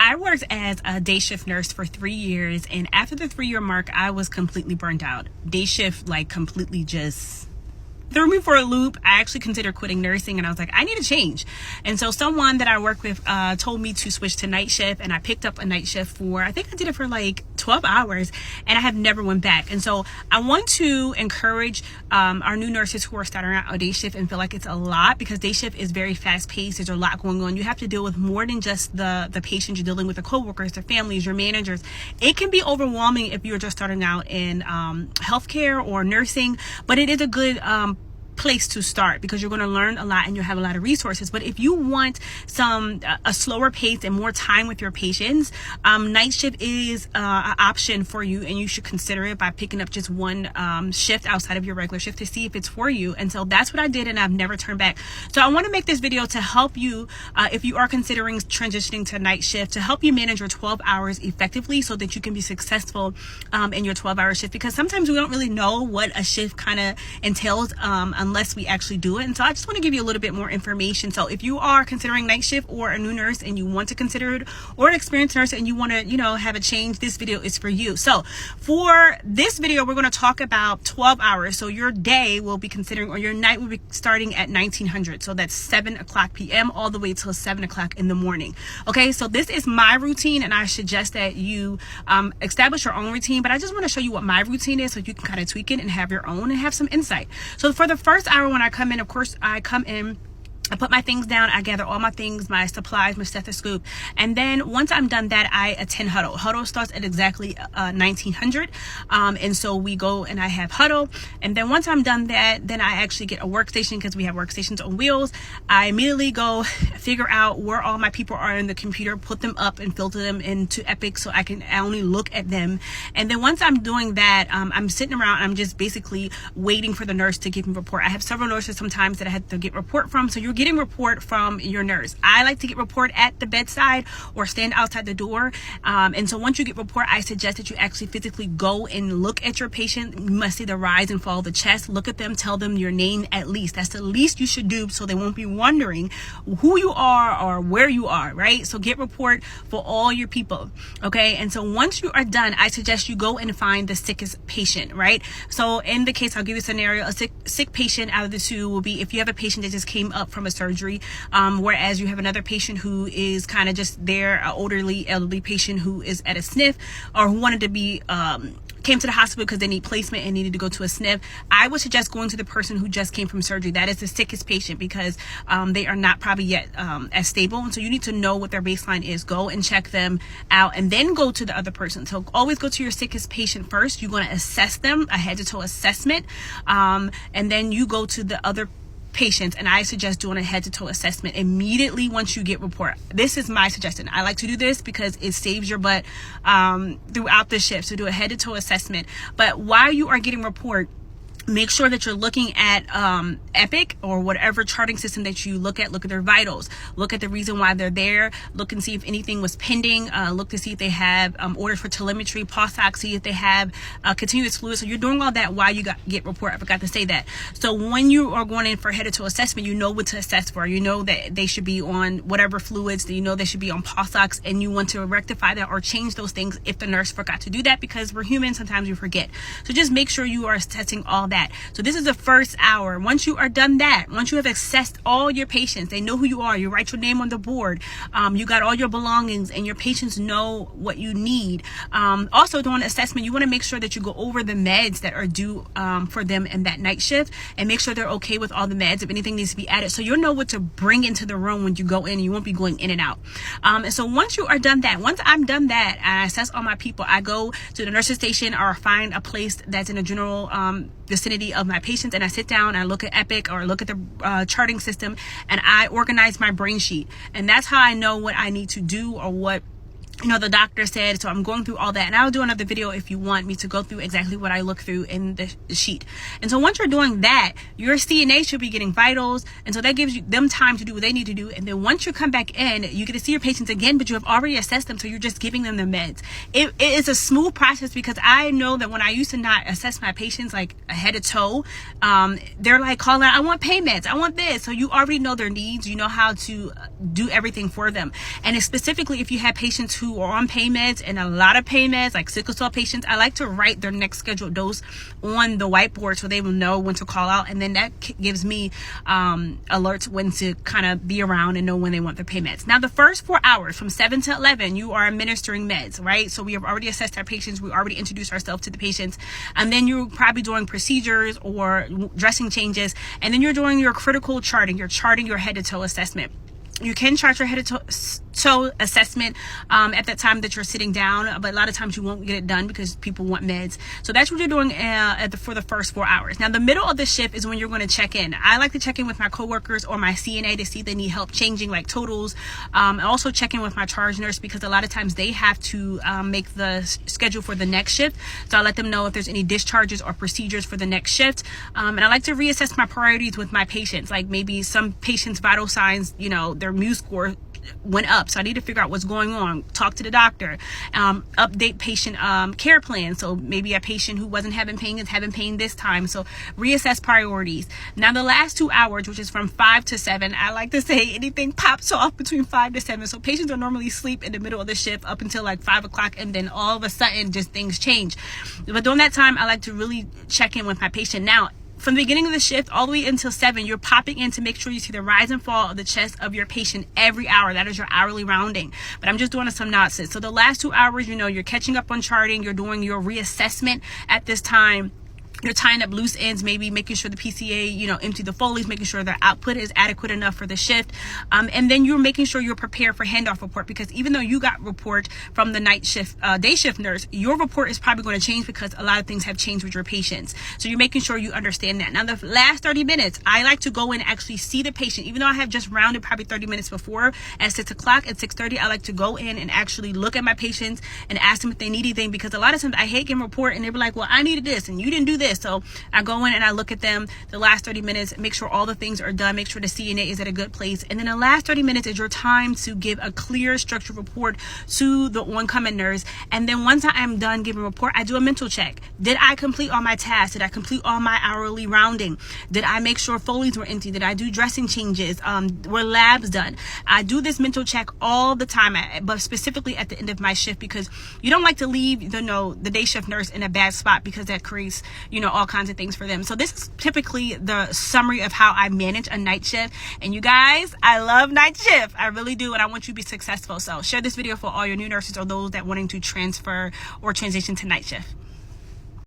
I worked as a day shift nurse for 3 years, and after the 3-year mark, I was completely burnt out. Day shift, like, completely just threw me for a loop. I actually considered quitting nursing, and I was like, I need a change. And so someone that I work with told me to switch to night shift, and I picked up a night shift for, I think I did it for like 12 hours, and I have never went back. And so I want to encourage our new nurses who are starting out a day shift and feel like it's a lot, because day shift is very fast paced. There's a lot going on. You have to deal with more than just the patients. You're dealing with the coworkers, the families, your managers. It can be overwhelming if you're just starting out in healthcare or nursing, but it is a good place to start, because you're going to learn a lot and you'll have a lot of resources. But if you want a slower pace and more time with your patients, night shift is an option for you, and you should consider it by picking up just one shift outside of your regular shift to see if it's for you. And so that's what I did, and I've never turned back. So I want to make this video to help you if you are considering transitioning to night shift, to help you manage your 12 hours effectively so that you can be successful in your 12-hour shift, because sometimes we don't really know what a shift kind of entails unless we actually do it. And so I just want to give you a little bit more information. So if you are considering night shift, or a new nurse and you want to consider it, or an experienced nurse and you want to, have a change, this video is for you. So for this video, we're going to talk about 12 hours. So your day will be considering, or your night will be starting at 1900. So that's 7 o'clock p.m. all the way till 7 o'clock in the morning. Okay, so this is my routine, and I suggest that you establish your own routine, but I just want to show you what my routine is so you can kind of tweak it and have your own and have some insight. So for the first hour when I come in, of course, I come in, I put my things down, I gather all my things, my supplies, my stethoscope, and then once I'm done that, I attend huddle. Huddle starts at exactly 1900, and so we go and I have huddle, and then once I'm done that, then I actually get a workstation, because we have workstations on wheels. I immediately go figure out where all my people are in the computer, put them up and filter them into Epic so I can only look at them. And then once I'm doing that, I'm sitting around, I'm just basically waiting for the nurse to give me a report. I have several nurses sometimes that I have to get report from, so you're getting report from your nurse. I like to get report at the bedside or stand outside the door. And so once you get report, I suggest that you actually physically go and look at your patient. You must see the rise and fall of the chest. Look at them, tell them your name at least. That's the least you should do, so they won't be wondering who you are or where you are, right? So get report for all your people, okay? And so once you are done, I suggest you go and find the sickest patient, right? So in the case, I'll give you a scenario. A sick patient out of the two will be if you have a patient that just came up from a surgery, whereas you have another patient who is kind of just there, an elderly patient who is at a SNF, or who wanted to be came to the hospital because they need placement and needed to go to a SNF. I would suggest going to the person who just came from surgery. That is the sickest patient, because they are not probably yet as stable, and so you need to know what their baseline is. Go and check them out, and then go to the other person. So always go to your sickest patient first. You're going to assess them, a head to toe assessment, and then you go to the other patients, and I suggest doing a head-to-toe assessment immediately once you get report. This is my suggestion. I like to do this because it saves your butt throughout the shift. So do a head-to-toe assessment, but while you are getting report, make sure that you're looking at Epic or whatever charting system that you look at their vitals, look at the reason why they're there, look and see if anything was pending, look to see if they have orders for telemetry, pulse ox, see if they have continuous fluid. So you're doing all that while you get report. I forgot to say that. So when you are going in for head-to-toe assessment, you know what to assess for. You know that they should be on whatever fluids, that you know they should be on pulse ox, and you want to rectify that or change those things if the nurse forgot to do that, because we're human, sometimes we forget. So just make sure you are assessing all that. So this is the first hour. Once you are done that, once you have assessed all your patients, they know who you are, you write your name on the board, you got all your belongings, and your patients know what you need. Also during assessment, you want to make sure that you go over the meds that are due for them in that night shift, and make sure they're okay with all the meds, if anything needs to be added, so you'll know what to bring into the room when you go in, and you won't be going in and out. And so once you are done that, once I'm done that, I assess all my people, I go to the nurse's station or find a place that's in a general vicinity of my patients, and I sit down, I look at Epic or look at the charting system, and I organize my brain sheet. And that's how I know what I need to do or what the doctor said. So I'm going through all that, and I'll do another video if you want me to go through exactly what I look through in the sheet. And so once you're doing that, your CNA should be getting vitals, and so that gives them time to do what they need to do. And then once you come back in, you get to see your patients again, but you have already assessed them, so you're just giving them the meds. It is a smooth process, because I know that when I used to not assess my patients like head to toe, they're like calling out, I want pain meds, I want this. So you already know their needs, you know how to do everything for them. And it's specifically if you have patients who are on pain meds, and a lot of pain meds, like sickle cell patients, I like to write their next scheduled dose on the whiteboard so they will know when to call out, and then that gives me alerts when to kind of be around and know when they want their pain meds. Now the first 4 hours from 7 to 11, you are administering meds, right? So we have already assessed our patients, we already introduced ourselves to the patients, and then you're probably doing procedures or dressing changes, and then you're doing your critical charting. You're charting your head to toe assessment. You can chart your head to toe assessment at that time that you're sitting down, but a lot of times you won't get it done because people want meds. So that's what you're doing for the first 4 hours. Now the middle of the shift is when you're going to check in. I like to check in with my coworkers or my CNA to see if they need help changing like totals. And also check in with my charge nurse, because a lot of times they have to make the schedule for the next shift. So I let them know if there's any discharges or procedures for the next shift. And I like to reassess my priorities with my patients. Like maybe some patients' vital signs, their mu score went up, so I need to figure out what's going on, talk to the doctor, update patient care plan. So maybe a patient who wasn't having pain is having pain this time, so reassess priorities. Now the last 2 hours, which is from 5 to 7, I like to say anything pops off between 5 to 7. So patients are normally asleep in the middle of the shift up until like 5 o'clock, and then all of a sudden just things change. But during that time, I like to really check in with my patient. Now from the beginning of the shift all the way until 7, you're popping in to make sure you see the rise and fall of the chest of your patient every hour. That is your hourly rounding. But I'm just doing a synopsis. So the last 2 hours, you're catching up on charting. You're doing your reassessment at this time. You're tying up loose ends, maybe making sure the PCA, empty the Foleys, making sure the output is adequate enough for the shift. And then you're making sure you're prepared for handoff report, because even though you got report from the night shift, day shift nurse, your report is probably going to change because a lot of things have changed with your patients. So you're making sure you understand that. Now the last 30 minutes, I like to go in and actually see the patient. Even though I have just rounded probably 30 minutes before at 6 o'clock, at 6:30, I like to go in and actually look at my patients and ask them if they need anything, because a lot of times I hate getting report and they're like, well, I needed this and you didn't do this. So I go in and I look at them the last 30 minutes, make sure all the things are done, make sure the CNA is at a good place. And then the last 30 minutes is your time to give a clear, structured report to the oncoming nurse. And then once I'm done giving a report, I do a mental check. Did I complete all my tasks? Did I complete all my hourly rounding? Did I make sure Foleys were empty? Did I do dressing changes? Were labs done? I do this mental check all the time, but specifically at the end of my shift, because you don't like to leave the day shift nurse in a bad spot, because that creates all kinds of things for them. So this is typically the summary of how I manage a night shift. And you guys, I love night shift. I really do. And I want you to be successful. So share this video for all your new nurses or those that wanting to transfer or transition to night shift.